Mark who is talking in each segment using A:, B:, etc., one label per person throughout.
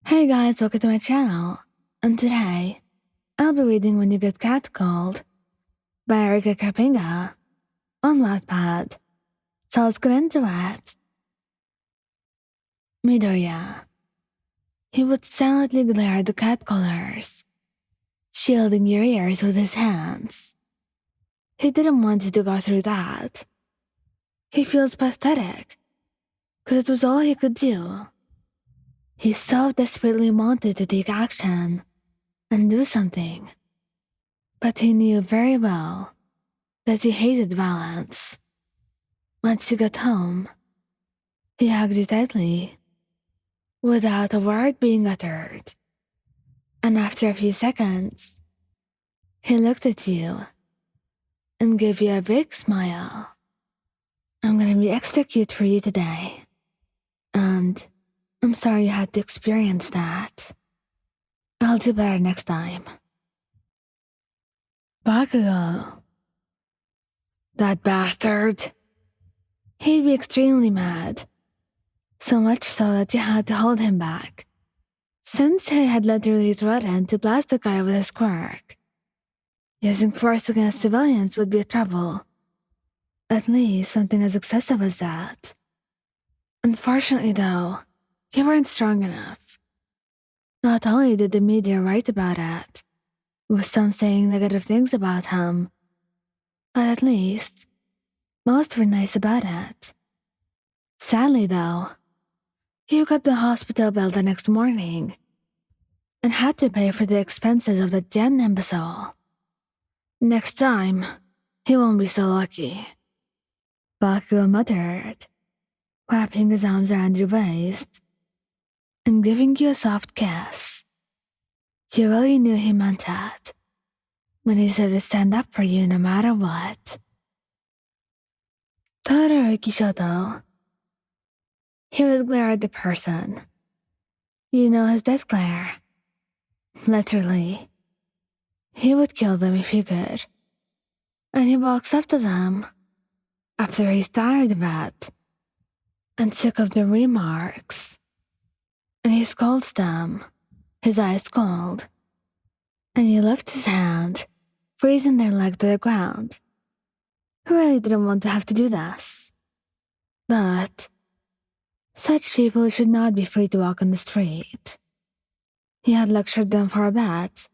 A: Hey guys, welcome to my channel, and today, I'll be reading When You Get Catcalled by Erika Kapinga on Wattpad. So let's get into it. Midoriya. He would silently glare at the catcallers, shielding your ears with his hands. He didn't want you to go through that. He feels pathetic, because it was all he could do. He so desperately wanted to take action and do something, but he knew very well that you hated violence. Once you got home, he hugged you tightly, without a word being uttered, and after a few seconds, he looked at you and gave you a big smile. I'm gonna be extra cute for you today, and I'm sorry you had to experience that. I'll do better next time. Bakugou. That bastard. He'd be extremely mad, so much so that you had to hold him back, since he had literally threatened to blast the guy with his quirk. Using force against civilians would be a trouble, at least something as excessive as that. Unfortunately though, you weren't strong enough. Not only did the media write about it, with some saying negative things about him, but at least most were nice about it. Sadly though, you got the hospital bill the next morning and had to pay for the expenses of that damn imbecile. Next time, he won't be so lucky. Bakugou muttered, wrapping his arms around your waist and giving you a soft kiss. You really knew he meant that when he said to stand up for you no matter what. Todoroki Shouto. He would glare at the person. You know his death glare. Literally. He would kill them if he could. And he walks up to them after he's tired of it and sick of the remarks. And he scolds them, his eyes cold. And he lifts his hand, freezing their leg to the ground. He really didn't want to have to do this. But such people should not be free to walk on the street. He had lectured them for a bit,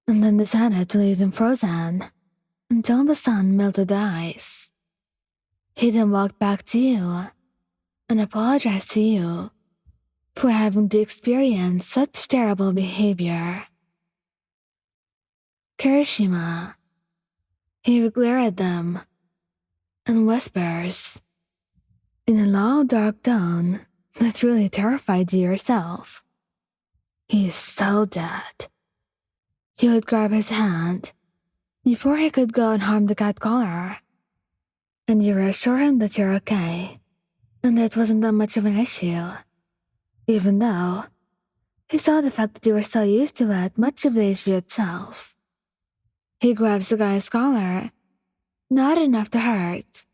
A: and then decided to leave them frozen until the sun melted the ice. He then walked back to you and apologized to you for having to experience such terrible behavior. Kirishima. He would glare at them and whispers in a low, dark tone that really terrified you yourself. He is so dead. You would grab his hand before he could go and harm the catcaller, and you reassure him that you're okay, and that it wasn't that much of an issue, even though he saw the fact that you were so used to it much of the issue itself. He grabs the guy's collar, not enough to hurt,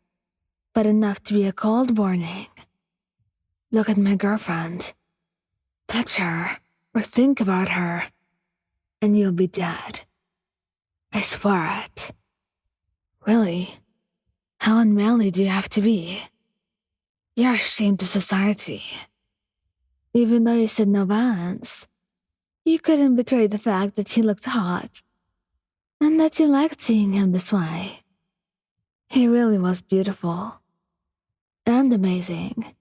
A: but enough to be a cold warning. Look at my girlfriend. Touch her, or think about her, and you'll be dead. I swear it. Really? How unmanly do you have to be? You're a shame to society. Even though you said no violence, you couldn't betray the fact that he looked hot, and that you liked seeing him this way. He really was beautiful. And amazing.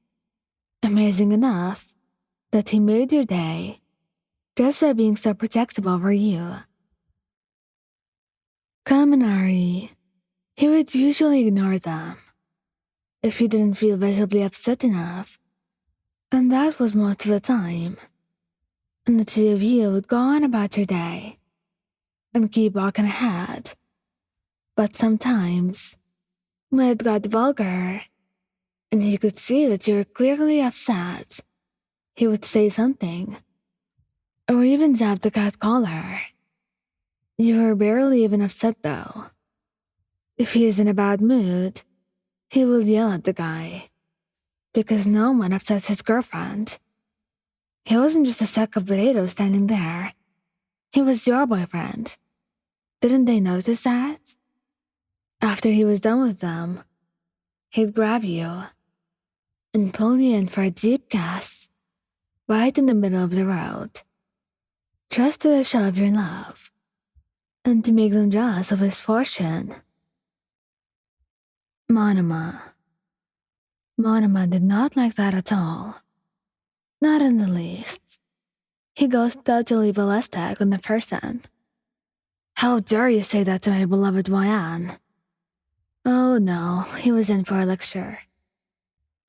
A: Amazing enough that he made your day just by being so protective over you. Kaminari. He would usually ignore them if he didn't feel visibly upset enough, and that was most of the time. And the two of you would go on about your day and keep walking ahead. But sometimes, when it got vulgar and he could see that you were clearly upset, he would say something, or even zap the cat's collar. You were barely even upset though. If he is in a bad mood, he will yell at the guy, because no one upsets his girlfriend. He wasn't just a sack of potatoes standing there. He was your boyfriend. Didn't they notice that? After he was done with them, he'd grab you and pull you in for a deep kiss right in the middle of the road, just to show of your love and to make them jealous of his fortune. Monoma. Monoma did not like that at all. Not in the least. He goes totally ballistic on the person. How dare you say that to my beloved Wayan? Oh no, he was in for a lecture.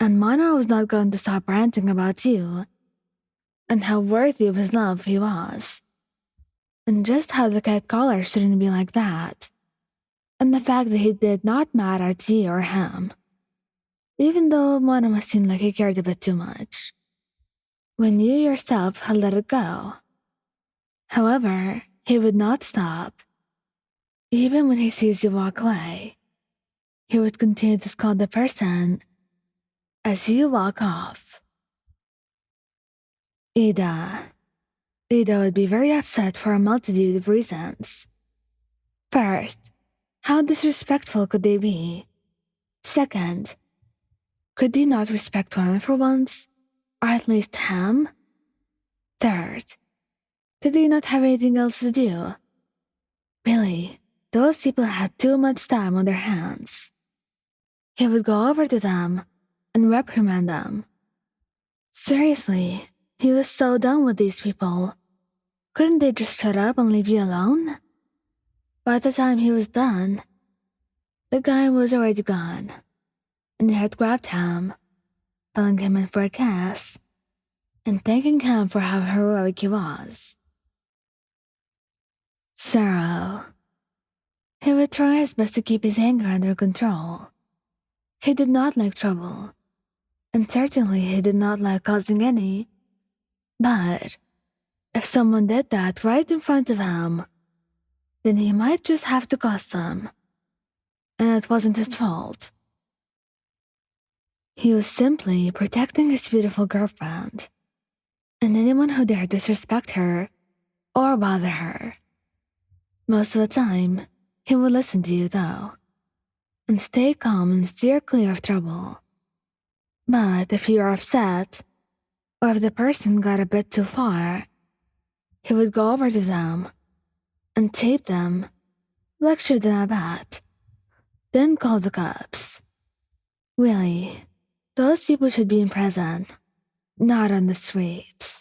A: And Mana was not going to stop ranting about you, and how worthy of his love he was, and just how the cat caller shouldn't be like that, and the fact that he did not matter to you or him, even though Monoma seemed like he cared a bit too much, when you yourself had let it go. However, he would not stop. Even when he sees you walk away, he would continue to scold the person as you walk off. Iida would be very upset for a multitude of reasons. First, how disrespectful could they be? Second, could they not respect women for once? Or at least him? Third, did they not have anything else to do? Really, those people had too much time on their hands. He would go over to them and reprimand them. Seriously, he was so done with these people. Couldn't they just shut up and leave you alone? By the time he was done, the guy was already gone, and he had grabbed him, pulling him in for a kiss, and thanking him for how heroic he was. Sero. He would try his best to keep his anger under control. He did not like trouble, and certainly he did not like causing any. But if someone did that right in front of him, then he might just have to cause some, and it wasn't his fault. He was simply protecting his beautiful girlfriend, and anyone who dared disrespect her or bother her. Most of the time, he would listen to you though, and stay calm and steer clear of trouble. But if you are upset, or if the person got a bit too far, he would go over to them and tape them, lecture them about, then call the cops. Really, those people should be in prison, not on the streets.